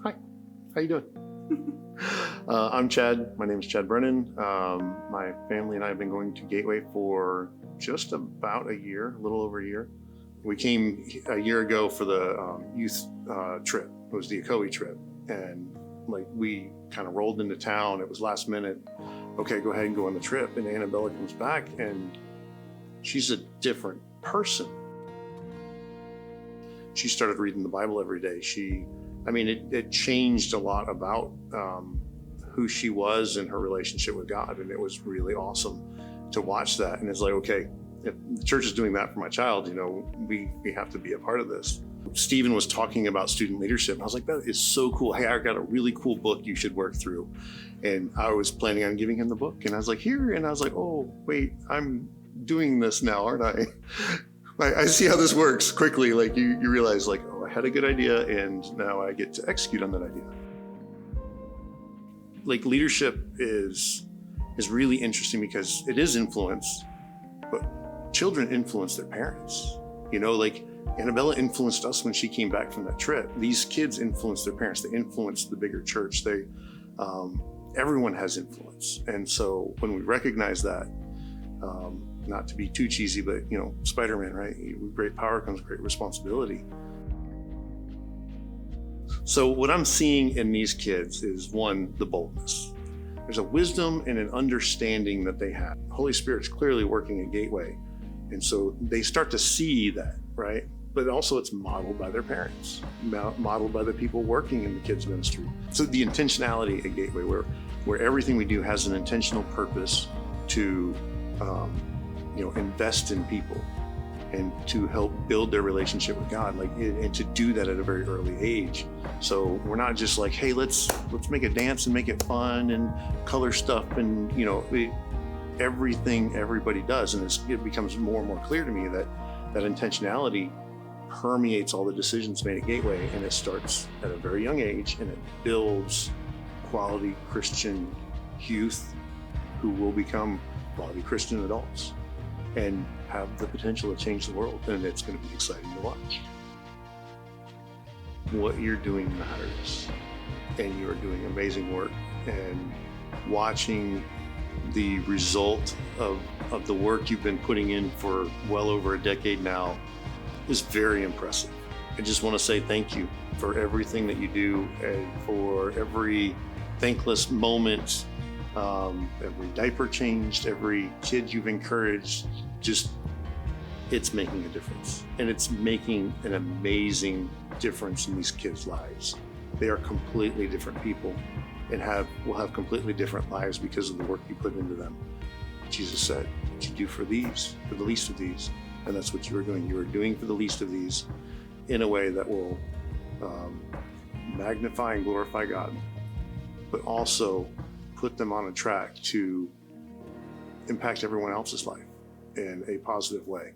Hi, how you doing? I'm Chad. My name is Chad Brennan. My family and I have been going to Gateway for just about a year, a little over a year. We came a year ago for the youth trip. It was the Ocoee trip. And like we kind of rolled into town. It was last minute. Okay, go ahead and go on the trip. And Annabella comes back and she's a different person. She started reading the Bible every day. It changed a lot about who she was and her relationship with God. And it was really awesome to watch that. And it's like, okay, if the church is doing that for my child, we have to be a part of this. Stephen was talking about student leadership. I was like, that is so cool. Hey, I got a really cool book you should work through. And I was planning on giving him the book. And I was like, here. And I was like, oh, wait, I'm doing this now, aren't I? I see how this works quickly. Like you realize like, oh, I had a good idea and now I get to execute on that idea. Like leadership is really interesting because it is influence, but children influence their parents. Like Annabella influenced us when she came back from that trip. These kids influence their parents. They influence the bigger church. Everyone has influence. And so when we recognize that, not to be too cheesy, but Spider-Man, right? With great power comes great responsibility. So what I'm seeing in these kids is one, the boldness. There's a wisdom and an understanding that they have. The Holy Spirit's clearly working at Gateway. And so they start to see that, right? But also it's modeled by their parents, modeled by the people working in the kids ministry. So the intentionality at Gateway, where everything we do has an intentional purpose to invest in people and to help build their relationship with God, and to do that at a very early age. So we're not just like, hey, let's make a dance and make it fun and color stuff and everything everybody does. And it becomes more and more clear to me that intentionality permeates all the decisions made at Gateway, and it starts at a very young age, and it builds quality Christian youth who will become quality Christian adults and have the potential to change the world. And it's going to be exciting to watch. What you're doing matters, and you are doing amazing work, and watching the result of the work you've been putting in for well over a decade now is very impressive. I just want to say thank you for everything that you do and for every thankless moment, every diaper changed, every kid you've encouraged. It's making a difference, and it's making an amazing difference in these kids' lives. They are completely different people and will have completely different lives because of the work you put into them. Jesus said, what you do for the least of these, and that's what you are doing. You are doing for the least of these in a way that will magnify and glorify God, but also put them on a track to impact everyone else's life in a positive way.